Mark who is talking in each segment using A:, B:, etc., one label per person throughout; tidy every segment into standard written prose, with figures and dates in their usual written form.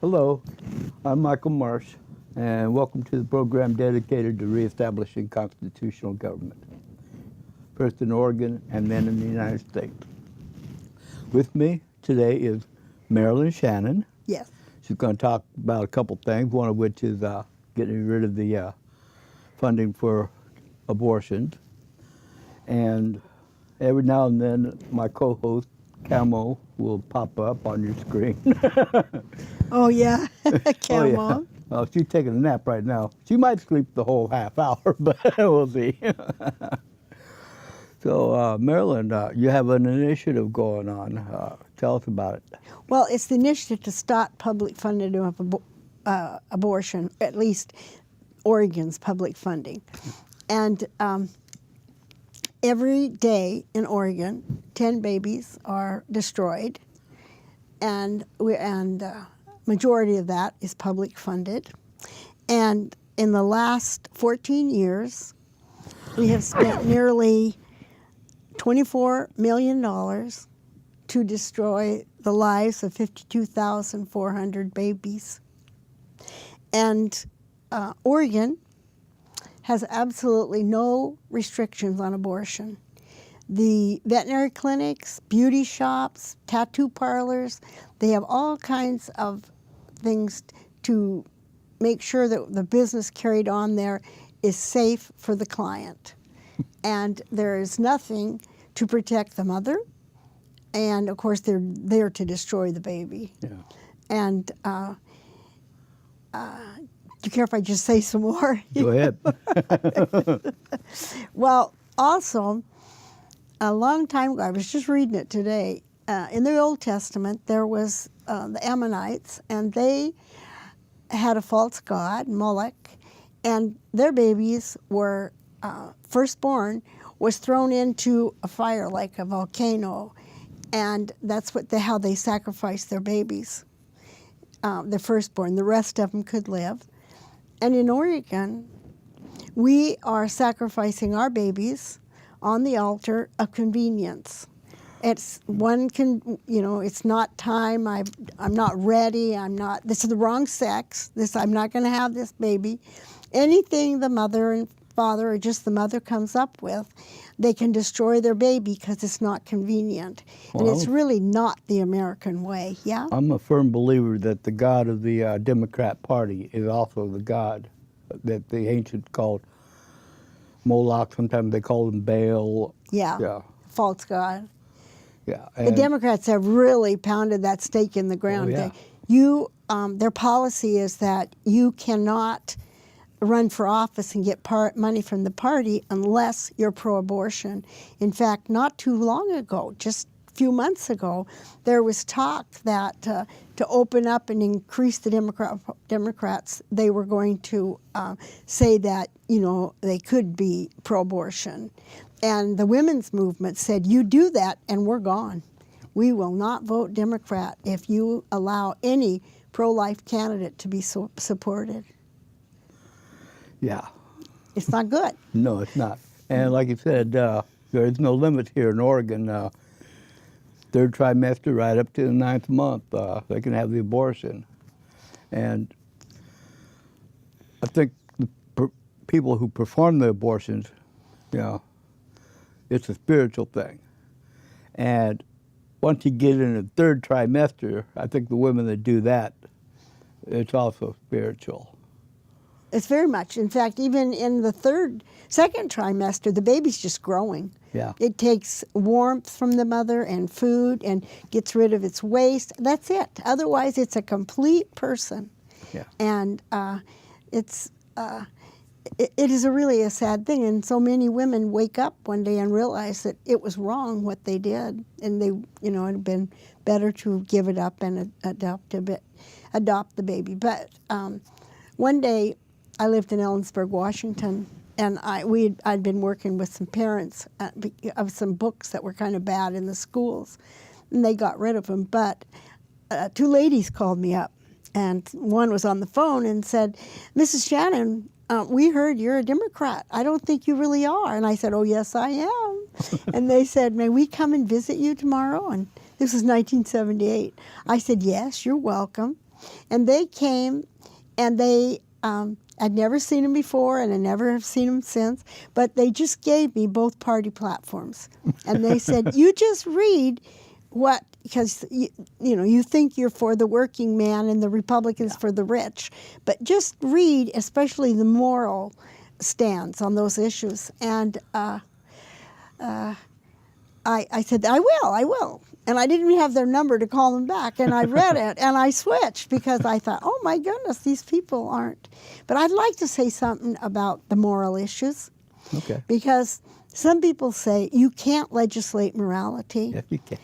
A: Hello, I'm Michael Marsh, and welcome to the program dedicated to reestablishing constitutional government, first in Oregon and then in the United States. With me today is Merlyn Shannon.
B: Yes.
A: She's going to talk about a couple things, one of which is getting rid of the funding for abortions. And every now and then, my co-host, Camo, will pop up on your screen.
B: Oh, yeah.
A: Oh, yeah.
B: Camo.
A: Well, she's taking a nap right now. She might sleep the whole half hour, but we'll see. So, Merlyn, you have an initiative going on. Tell us about it.
B: Well, it's the initiative to stop public funding of abortion, at least Oregon's public funding. And every day in Oregon, 10 babies are destroyed, and majority of that is public funded. And in the last 14 years, we have spent nearly $24 million to destroy the lives of 52,400 babies. And Oregon has absolutely no restrictions on abortion. The veterinary clinics, beauty shops, tattoo parlors, they have all kinds of things to make sure that the business carried on there is safe for the client. And there is nothing to protect the mother, and of course they're there to destroy the baby.
A: Yeah.
B: And do you care if I just say some more?
A: Go ahead.
B: Well, also, a long time ago, I was just reading it today, in the Old Testament there was the Ammonites, and they had a false god, Moloch, and their babies were, firstborn was thrown into a fire like a volcano, and that's how they sacrificed their babies, their firstborn. The rest of them could live. And in Oregon, we are sacrificing our babies on the altar of convenience. It's it's not time, I'm not ready, this is the wrong sex, I'm not going to have this baby. Anything the mother and father or just the mother comes up with, they can destroy their baby because it's not convenient.
A: Well,
B: and it's really not the American way, yeah?
A: I'm a firm believer that the god of the Democrat Party is also the god that the ancients called Moloch. Sometimes they call him Baal.
B: Yeah. False god.
A: Yeah.
B: The Democrats have really pounded that stake in the ground.
A: Oh, yeah.
B: Their policy is that you cannot run for office and get money from the party unless you're pro-abortion. In fact, not too long ago, just a few months ago, there was talk that to open up and increase the Democrats, they were going to say that, they could be pro-abortion. And the women's movement said, you do that and we're gone. We will not vote Democrat if you allow any pro-life candidate to be supported.
A: Yeah.
B: It's not good.
A: No, it's not. And like you said, there is no limit here in Oregon. Third trimester, right up to the 9th month, they can have the abortion. And I think the people who perform the abortions, it's a spiritual thing. And once you get in the 3rd trimester, I think the women that do that, it's also spiritual.
B: It's very much. In fact, even in the 2nd trimester, the baby's just growing.
A: Yeah.
B: It takes warmth from the mother and food and gets rid of its waste. That's it. Otherwise, it's a complete person.
A: Yeah.
B: And it is really a sad thing. And so many women wake up one day and realize that it was wrong what they did, and they, it'd been better to give it up and adopt the baby. But one day, I lived in Ellensburg, Washington, and I'd been working with some parents of some books that were kind of bad in the schools, and they got rid of them. But 2 ladies called me up, and one was on the phone and said, Mrs. Shannon, we heard you're a Democrat. I don't think you really are. And I said, oh, yes, I am. And they said, may we come and visit you tomorrow? And this was 1978. I said, yes, you're welcome. And they came, and they, I'd never seen them before, and I never have seen them since, but they just gave me both party platforms. And they said, you just read what, because you think you're for the working man and the Republicans for the rich, but just read, especially the moral stance on those issues. And I said, I will. And I didn't even have their number to call them back. And I read it, and I switched because I thought, oh my goodness, these people aren't. But I'd like to say something about the moral issues.
A: Okay.
B: Because some people say you can't legislate morality.
A: Yes, you can.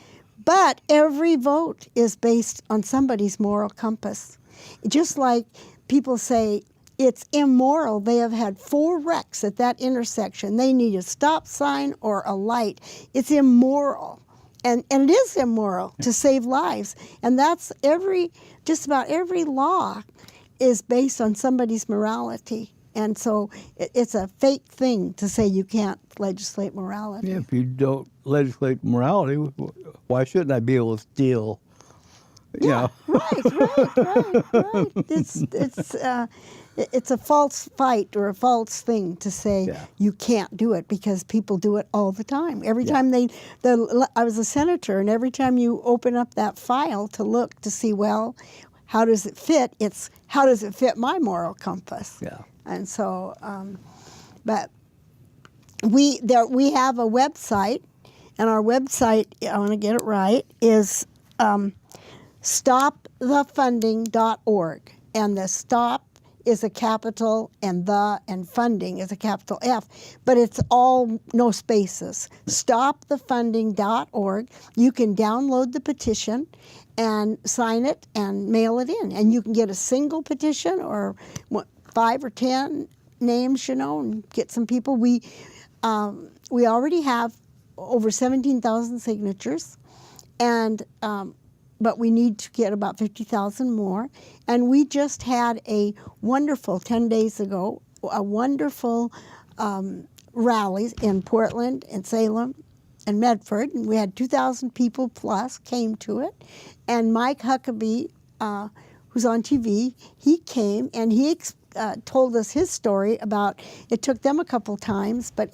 B: But every vote is based on somebody's moral compass. Just like people say it's immoral. They have had 4 wrecks at that intersection. They need a stop sign or a light. It's immoral. And it is immoral to save lives. And that's just about every law is based on somebody's morality. And so it's a fake thing to say you can't legislate morality.
A: Yeah, if you don't legislate morality, why shouldn't I be able to steal?
B: Yeah, right. It's a false fight or a false thing to say you can't do it, because people do it all the time. Every time I was a senator, and every time you open up that file to look to see, well, how does it fit? It's how does it fit my moral compass?
A: Yeah.
B: And so, but we have a website, and our website, I want to get it right, is stopthefunding.org, and the stop is a capital, and funding is a capital F, but it's all no spaces. Stopthefunding.org. You can download the petition and sign it and mail it in, and you can get a single petition or 5 or 10 names, and get some people. We already have over 17,000 signatures, and but we need to get about 50,000 more. And we just had a wonderful, 10 days ago, a wonderful rallies in Portland and Salem and Medford. And we had 2,000 people plus came to it. And Mike Huckabee, who's on TV, he came and he told us his story about, it took them a couple times, but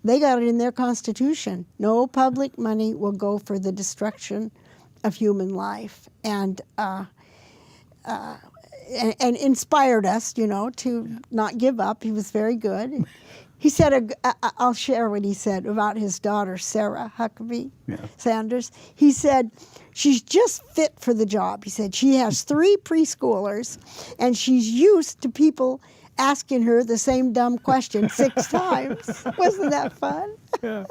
B: they got it in their Constitution. No public money will go for the destruction of human life, and inspired us, to not give up. He was very good. He said, I'll share what he said about his daughter, Sarah Huckabee Sanders. He said, she's just fit for the job. He said, she has 3 preschoolers, and she's used to people asking her the same dumb question 6 times. Wasn't that fun? Yeah.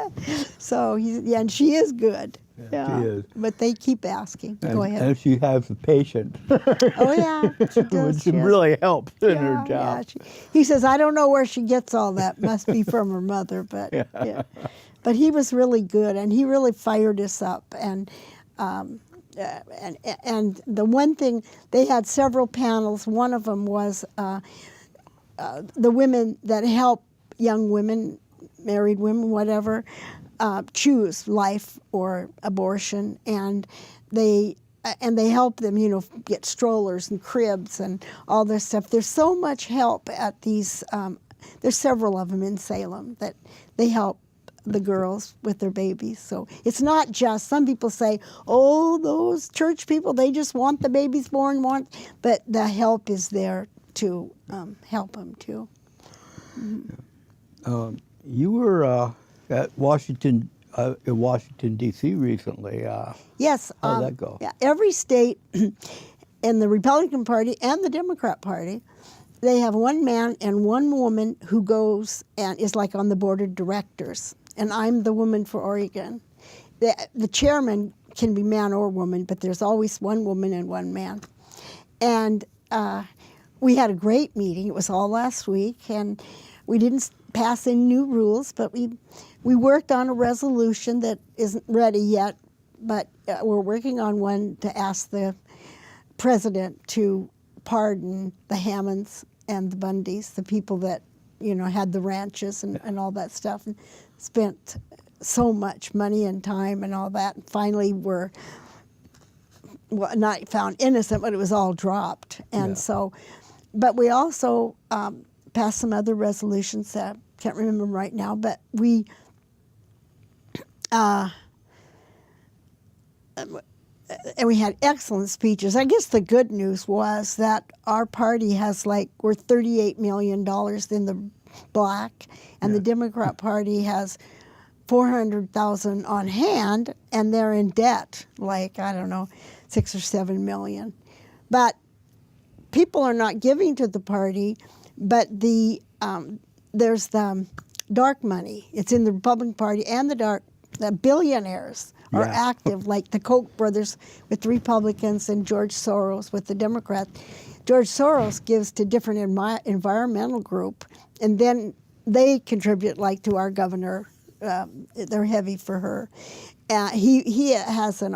B: So, and she is good. Yeah,
A: she is.
B: But they keep asking. Go ahead.
A: And she has the patience.
B: Oh, yeah, she does.
A: Which really helps in her job.
B: Yeah, he says, I don't know where she gets all that. Must be from her mother. But yeah. But he was really good, and he really fired us up. And the one thing, they had several panels. One of them was the women that help young women, married women, whatever, choose life or abortion, and they help them, get strollers and cribs and all this stuff. There's so much help at these. There's several of them in Salem that they help the girls with their babies. So it's not just, some people say, oh, those church people, they just want the babies born, but the help is there to help them too. Mm-hmm.
A: You were at Washington, in Washington, D.C. recently.
B: Yes.
A: How'd that go?
B: Yeah, every state in the Republican Party and the Democrat Party, they have one man and one woman who goes and is like on the board of directors. And I'm the woman for Oregon. The chairman can be man or woman, but there's always one woman and one man. And we had a great meeting. It was all last week, and we didn't pass any new rules, but we worked on a resolution that isn't ready yet, but we're working on one to ask the president to pardon the Hammonds and the Bundys, the people that had the ranches and all that stuff, and spent so much money and time and all that. And finally, we're well, not found innocent, but it was all dropped. And
A: Yeah.
B: so, but we also passed some other resolutions that can't remember them right now, but we and we had excellent speeches. I guess the good news was that our party has we're $38 million in the black, and the Democrat Party has 400,000 on hand, and they're in debt, I don't know, 6 or 7 million. But people are not giving to the party, but there's the dark money. It's in the Republican Party, and the billionaires are active, like the Koch brothers with the Republicans and George Soros with the Democrats. George Soros gives to different environmental group, and then they contribute to our governor. They're heavy for her. He has an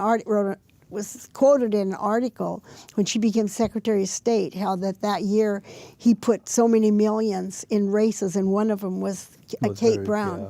B: was quoted in an article when she became Secretary of State, how that year he put so many millions in races, and one of them was Kate Brown.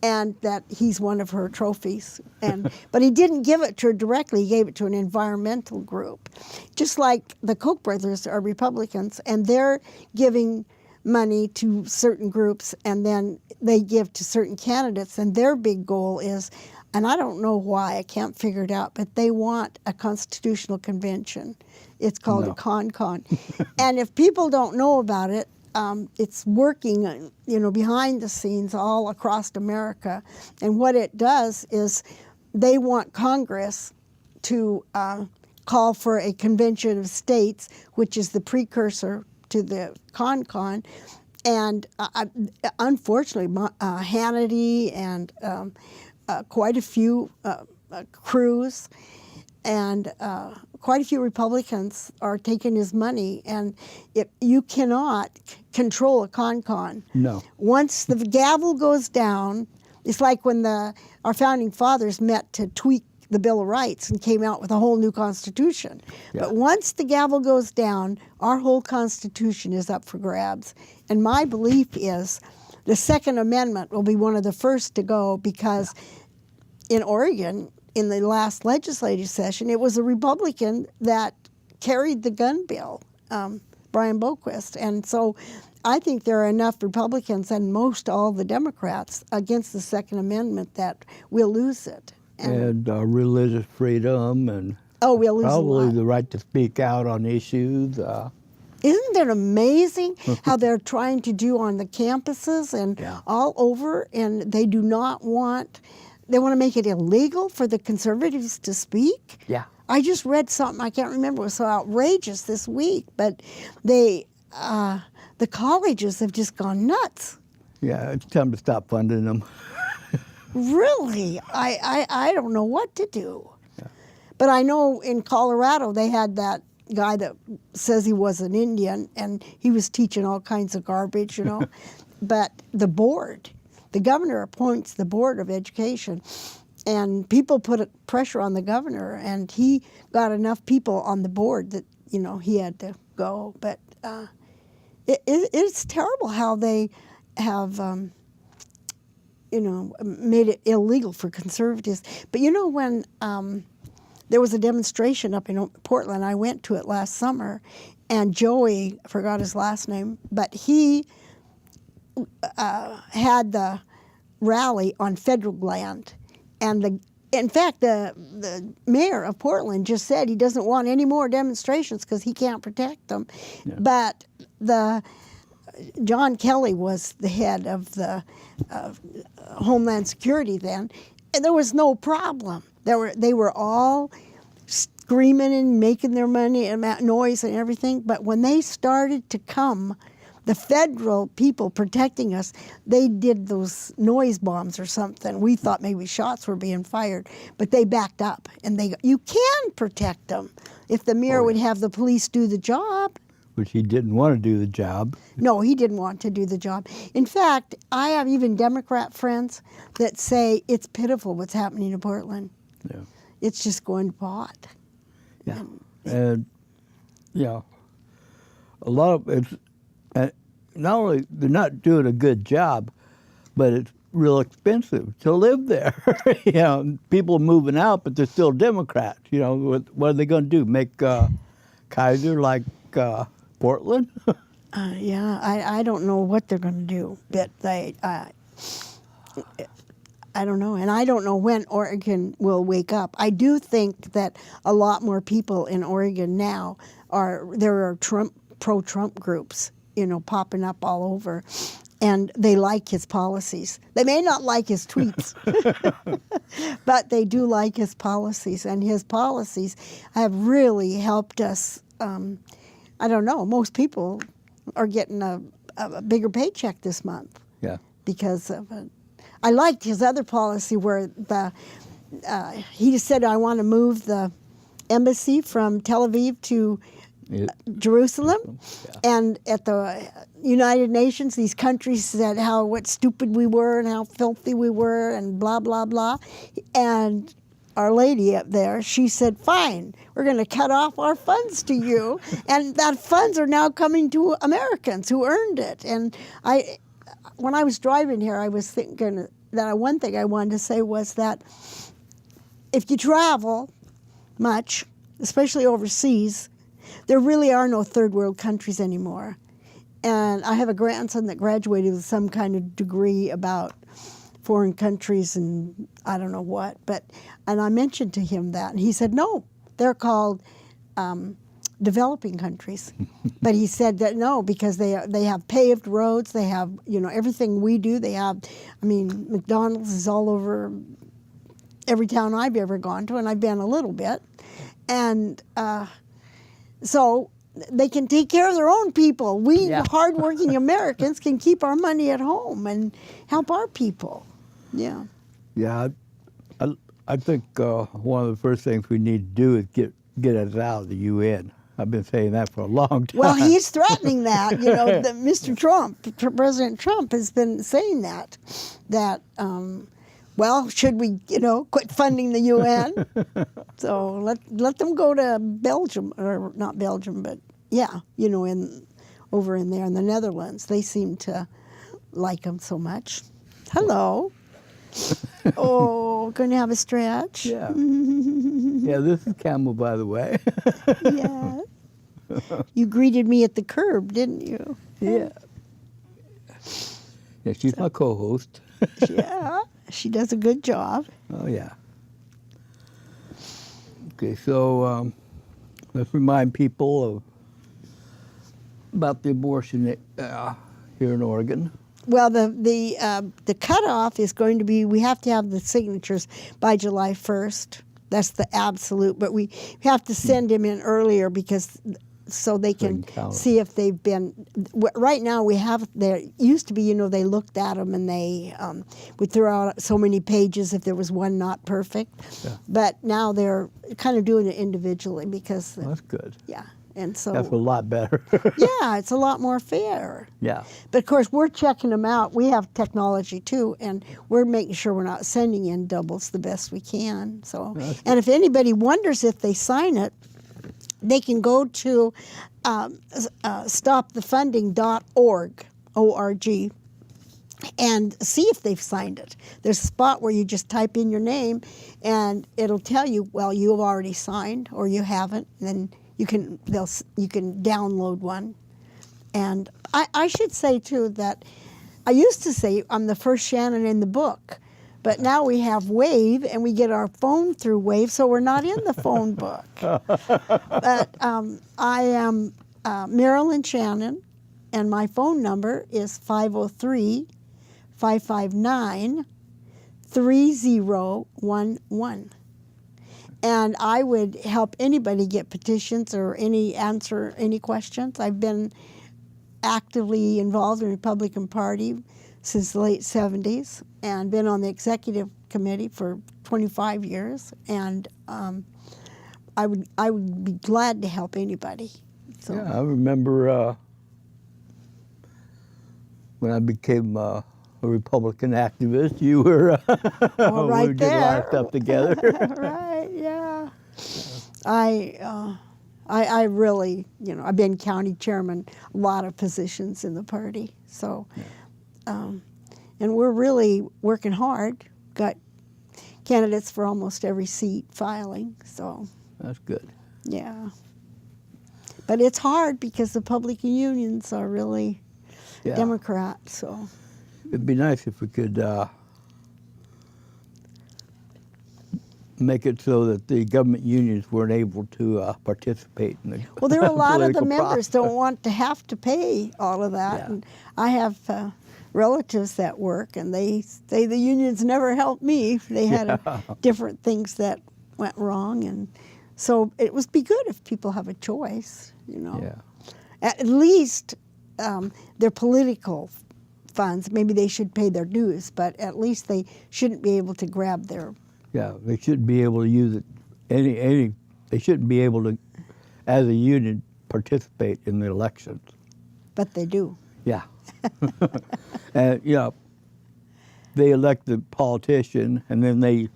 B: And that he's one of her trophies. But he didn't give it to her directly. He gave it to an environmental group. Just like the Koch brothers are Republicans, and they're giving money to certain groups, and then they give to certain candidates, and their big goal is, and I don't know why, I can't figure it out, but they want a constitutional convention. It's called a con. And if people don't know about it, it's working, behind the scenes all across America. And what it does is they want Congress to call for a convention of states, which is the precursor to the con. And unfortunately, Hannity and quite a few Cruz and quite a few Republicans are taking his money, and you cannot control a con.
A: No.
B: Once the gavel goes down, it's like when our founding fathers met to tweak the Bill of Rights and came out with a whole new Constitution.
A: Yeah.
B: But once the gavel goes down, our whole Constitution is up for grabs. And my belief is the Second Amendment will be one of the first to go, because in Oregon, in the last legislative session, it was a Republican that carried the gun bill, Brian Boquist. And so I think there are enough Republicans and most all the Democrats against the Second Amendment that we'll lose it.
A: And religious freedom, and
B: we'll lose
A: probably
B: a lot.
A: the right to speak out on issues.
B: Isn't it amazing how they're trying to do on the campuses and all over, and they do not want... They want to make it illegal for the conservatives to speak?
A: Yeah.
B: I just read something, I can't remember, it was so outrageous this week, but the colleges have just gone nuts.
A: Yeah, it's time to stop funding them.
B: Really? I don't know what to do. Yeah. But I know in Colorado they had that guy that says he was an Indian, and he was teaching all kinds of garbage, But the governor appoints the Board of Education, and people put pressure on the governor, and he got enough people on the board that, he had to go. But it's terrible how they have, made it illegal for conservatives. But when there was a demonstration up in Portland, I went to it last summer, and Joey, I forgot his last name, but he had the rally on federal land, and in fact the mayor of Portland just said he doesn't want any more demonstrations because he can't protect them. Yeah. But John Kelly was the head of the Homeland Security then, and there was no problem. They were all screaming and making their money and noise and everything, but when they started to come, the federal people protecting us, they did those noise bombs or something. We thought maybe shots were being fired, but they backed up. And you can protect them if the mayor would have the police do the job.
A: Which he didn't want to do the job.
B: No, he didn't want to do the job. In fact, I have even Democrat friends that say it's pitiful what's happening in Portland.
A: Yeah.
B: It's just going to pot.
A: Yeah. And a lot of it's... not only they're not doing a good job, but real expensive to live there. You know, people are moving out, but they're still Democrats. You know, what are they going to do? Make Kaiser like Portland?
B: Yeah, I don't know what they're going to do, but I don't know, and I don't know when Oregon will wake up. I do think that a lot more people in Oregon now there are pro-Trump groups, you know, popping up all over, and they like his policies. They may not like his tweets, but they do like his policies, and his policies have really helped us. I don't know, most people are getting a bigger paycheck this month.
A: Yeah.
B: Because of it. I liked his other policy where he said, I want to move the embassy from Tel Aviv to Jerusalem.
A: Yeah.
B: And at the United Nations, these countries said what stupid we were and how filthy we were and blah, blah, blah. And Our Lady up there, she said, fine, we're going to cut off our funds to you. And that funds are now coming to Americans who earned it. And when I was driving here, I was thinking that one thing I wanted to say was that if you travel much, especially overseas, there really are no third world countries anymore. And I have a grandson that graduated with some kind of degree about foreign countries and I don't know what, and I mentioned to him that, and he said, no, they're called developing countries. But he said that no, because they have paved roads, they have, you know, everything we do. They have, I mean, McDonald's is all over every town I've ever gone to, and I've been a little bit, and so they can take care of their own people. We hardworking Americans can keep our money at home and help our people. Yeah.
A: Yeah, I think one of the first things we need to do is get us out of the UN. I've been saying that for a long time.
B: Well, he's threatening that. You know, Mr. Trump, President Trump, has been saying that well, should we, you know, quit funding the UN? So let them go to Belgium, or not Belgium, but yeah, you know, over in there in the Netherlands. They seem to like him so much. Hello. Oh, going to have a stretch?
A: Yeah. Yeah, this is Camel, by the way.
B: Yeah. You greeted me at the curb, didn't you?
A: Yeah. Yeah, she's my co-host.
B: Yeah, she does a good job.
A: Oh, yeah. Okay, so let's remind people about the abortion here in Oregon.
B: Well, the cutoff is going to be, we have to have the signatures by July 1st. That's the absolute, but we have to send them in earlier because so they can see if they've been. Right now we have, there used to be, you know, they looked at them and they would throw out so many pages if there was one not perfect. Yeah. But now they're kind of doing it individually because.
A: Well, that's good.
B: Yeah. And so
A: that's a lot better.
B: Yeah, it's a lot more fair.
A: Yeah.
B: But of course, we're checking them out. We have technology too, and we're making sure we're not sending in doubles the best we can. So, and if anybody wonders if they sign it, they can go to stopthefunding.org, O-R-G, and see if they've signed it. There's a spot where you just type in your name, and it'll tell you, well, you've already signed or you haven't, and then you can download one. And I should say, too, that I used to say I'm the first Shannon in the book, but now we have Wave, and we get our phone through Wave, so we're not in the phone book. But I am Merlyn Shannon, and my phone number is 503-559-3011. And I would help anybody get petitions or answer any questions. I've been actively involved in the Republican Party since the late 70s and been on the executive committee for 25 years. And I would be glad to help anybody. So.
A: Yeah, I remember when I became a Republican activist, you were
B: right
A: we
B: there.
A: did a lot of stuff together.
B: Right, yeah. I really, you know, I've been county chairman, a lot of positions in the party. So, And we're really working hard. Got candidates for almost every seat filing, so
A: That's good.
B: yeah. But it's hard because the public unions are really
A: Yeah.
B: Democrat, so
A: It'd be nice if we could make it so that the government unions weren't able to participate in the
B: well, there are a lot of the
A: political
B: members
A: process.
B: don't want to have to pay all of that.
A: Yeah.
B: And I have relatives that work, and they say the unions never helped me. They had different things that went wrong, and so it would be good if people have a choice, you know.
A: Yeah.
B: At least their political funds, maybe they should pay their dues, but at least they shouldn't be able to grab their.
A: Yeah, they shouldn't be able to use it. They shouldn't be able to, as a union, participate in the elections.
B: But they do.
A: Yeah. And you know, they elect the politician, and then they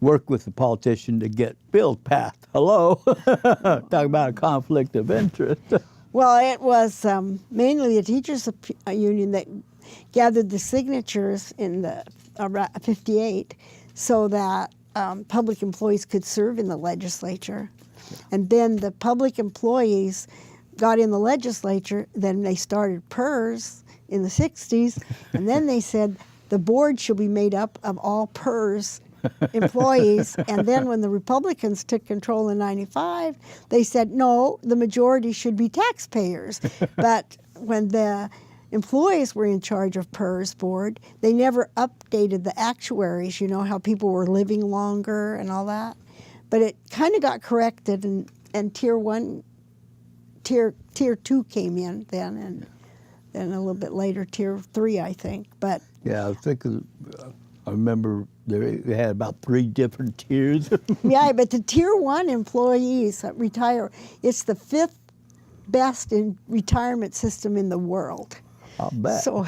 A: work with the politician to get bills passed. Hello, talk about a conflict of interest.
B: Well, it was mainly the teachers' union that gathered the signatures in the 58 so that public employees could serve in the legislature. And then the public employees got in the legislature, then they started PERS in the 60s, and then they said the board should be made up of all PERS employees. And then when the Republicans took control in 95, they said, no, the majority should be taxpayers. But when the employees were in charge of PERS board, they never updated the actuaries, you know, how people were living longer and all that. But it kind of got corrected, and tier 2 came in then, and then a little bit later tier 3, I think. But
A: Yeah, I think I remember they had about 3 different tiers.
B: yeah, but the tier 1 employees that retire, it's the 5th best in retirement system in the world.
A: I'll bet.
B: So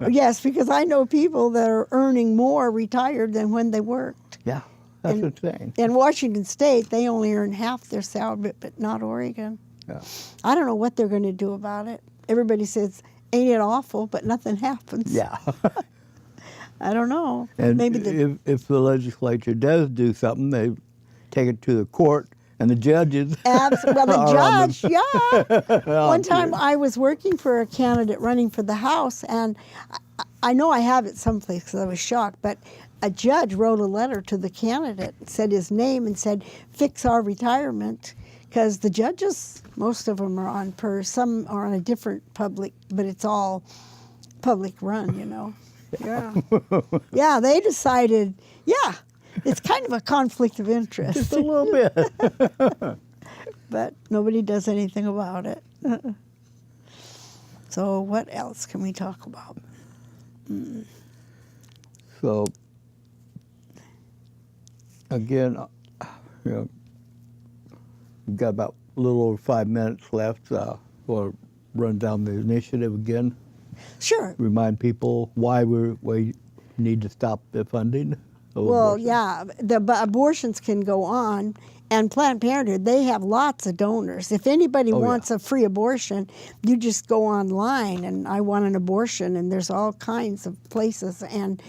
B: yes, because I know people that are earning more retired than when they worked.
A: Yeah, that's insane.
B: In Washington State, they only earn half their salary, but not Oregon.
A: Yeah.
B: I don't know what they're going to do about it. Everybody says, ain't it awful, but nothing happens.
A: Yeah.
B: I don't know.
A: And
B: Maybe
A: if the legislature does do something, they take it to the court, and the judges.
B: well, the
A: are on
B: judge, yeah.
A: Oh,
B: One time
A: dear.
B: I was working for a candidate running for the House, and I know I have it someplace because I was shocked, but a judge wrote a letter to the candidate, said his name, and said, fix our retirement, because the judges, most of them are on PERS. Some are on a different public, but it's all public run, you know. Yeah. Yeah, they decided, yeah, it's kind of a conflict of interest.
A: Just a little bit.
B: But nobody does anything about it. So what else can we talk about?
A: So, again, you know, we've got about a little over 5 minutes left. We'll run down the initiative again.
B: Sure.
A: Remind people why we need to stop the funding of
B: Well,
A: abortion.
B: yeah, abortions can go on, and Planned Parenthood, they have lots of donors. If anybody
A: Oh, yeah.
B: wants a free abortion, you just go online and I want an abortion, and there's all kinds of places. And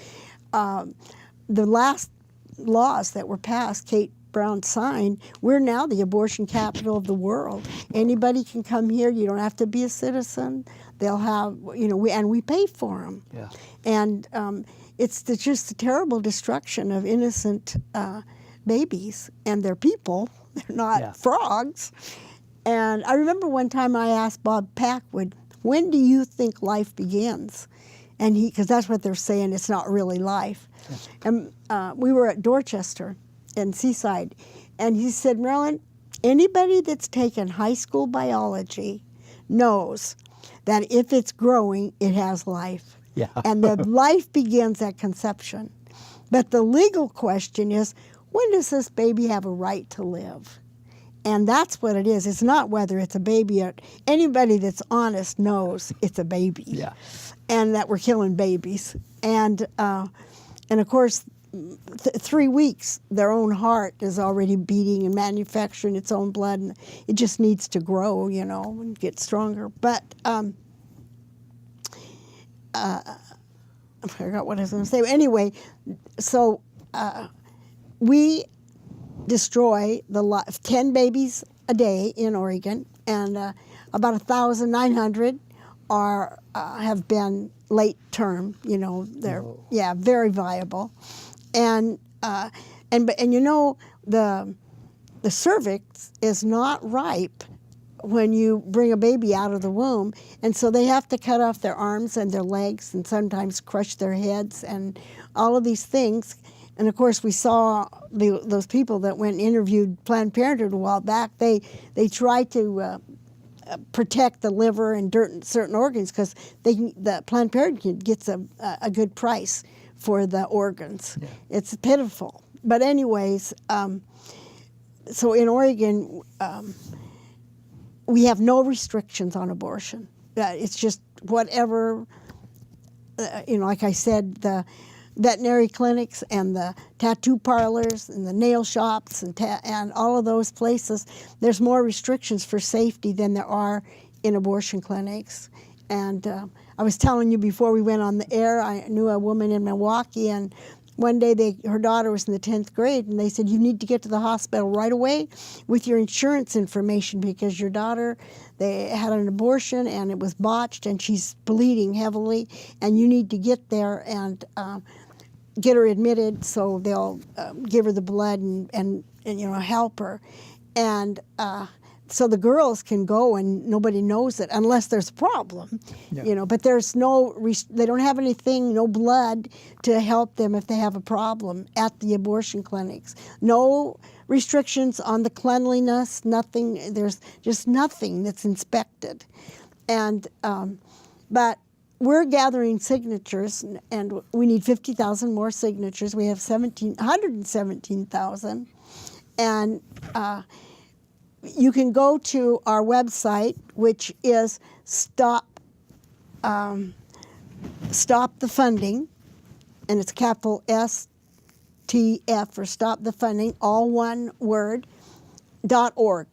B: the last laws that were passed, Kate Brown signed, we're now the abortion capital of the world. Anybody can come here. You don't have to be a citizen. They'll have, you know, we pay for them.
A: Yeah.
B: And it's just a terrible destruction of innocent babies, and they're people. They're not
A: Yeah.
B: frogs. And I remember one time I asked Bob Packwood, when do you think life begins? And because that's what they're saying, it's not really life. And we were at Dorchester in Seaside, and he said, Merlyn, anybody that's taken high school biology knows that if it's growing, it has life.
A: Yeah.
B: And the life begins at conception. But the legal question is, when does this baby have a right to live? And that's what it is. It's not whether it's a baby or anybody that's honest knows it's a baby.
A: Yeah.
B: And that we're killing babies. And of course, 3 weeks, their own heart is already beating and manufacturing its own blood, and it just needs to grow, you know, and get stronger. But I forgot what I was going to say. Anyway, so we destroy 10 babies a day in Oregon, and about 1,900 are have been late term. You know, they're very viable, and you know the cervix is not ripe when you bring a baby out of the womb, and so they have to cut off their arms and their legs and sometimes crush their heads and all of these things. And of course, we saw those people that went and interviewed Planned Parenthood a while back. They tried to protect the liver and certain organs because the Planned Parenthood gets a good price for the organs. Yeah. It's pitiful. But anyways, so in Oregon, we have no restrictions on abortion. It's just whatever, you know, like I said, the veterinary clinics and the tattoo parlors and the nail shops and all of those places, there's more restrictions for safety than there are in abortion clinics. And I was telling you before we went on the air, I knew a woman in Milwaukee, and one day her daughter was in the 10th grade, and they said, you need to get to the hospital right away with your insurance information because your daughter, they had an abortion and it was botched and she's bleeding heavily, and you need to get there and get her admitted so they'll give her the blood and you know, help her. And so the girls can go and nobody knows it unless there's a problem, you know, but there's they don't have anything, no blood to help them if they have a problem at the abortion clinics. No restrictions on the cleanliness, nothing, there's just nothing that's inspected. And, but we're gathering signatures, and we need 50,000 more signatures. We have 117,000, and you can go to our website, which is Stop the Funding, and it's capital STF for Stop the Funding, all one word, .org.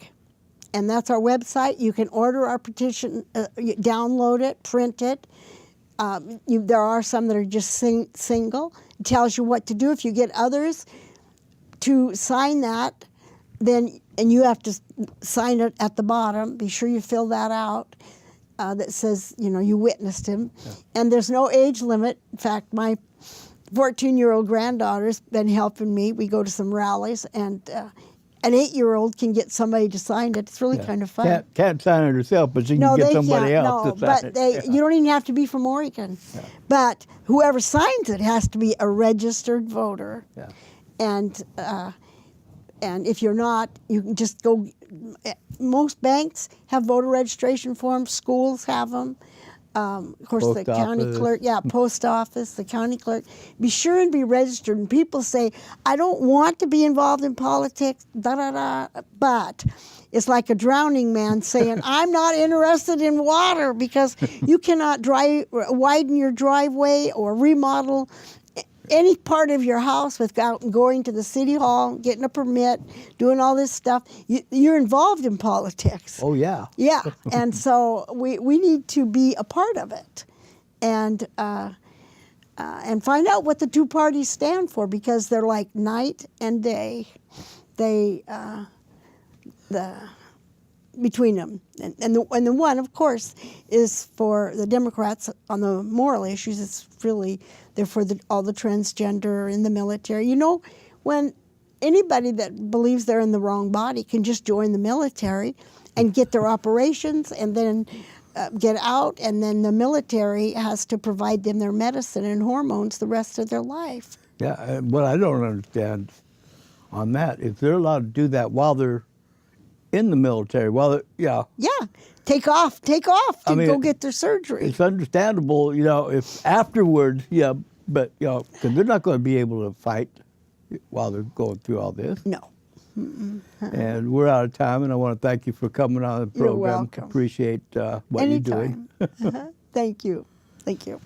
B: And that's our website. You can order our petition, download it, print it. There are some that are just single. It tells you what to do. If you get others to sign that, then, and you have to sign it at the bottom. Be sure you fill that out. That says, you know, you witnessed him. Yeah. And there's no age limit. In fact, my 14-year-old granddaughter's been helping me. We go to some rallies, and an 8-year-old can get somebody to sign it. It's really kind of fun.
A: Can't sign it herself, but she can get somebody else to sign it.
B: You don't even have to be from Oregon. Yeah. But whoever signs it has to be a registered voter. Yeah. And if you're not, you can just go. Most banks have voter registration forms. Schools have them. Of course, the county clerk, post office, the county clerk. Be sure and be registered. And people say, I don't want to be involved in politics, but it's like a drowning man saying, I'm not interested in water, because you cannot widen your driveway or remodel any part of your house without going to the city hall, getting a permit, doing all this stuff. You're involved in politics.
A: Oh, yeah.
B: Yeah, and so we need to be a part of it and find out what the two parties stand for, because they're like night and day. Between them. And the one, of course, is for the Democrats on the moral issues. It's really, they're for all the transgender in the military. You know, when anybody that believes they're in the wrong body can just join the military and get their operations and then get out, and then the military has to provide them their medicine and hormones the rest of their life.
A: Yeah, what I don't understand on that, if they're allowed to do that while they're in the military,
B: take off to go get their surgery.
A: It's understandable, you know, if afterwards, but, you know, because they're not going to be able to fight while they're going through all this.
B: No.
A: And we're out of time, and I want to thank you for coming on the program.
B: You're welcome.
A: Appreciate what you're doing.
B: Thank you. Okay.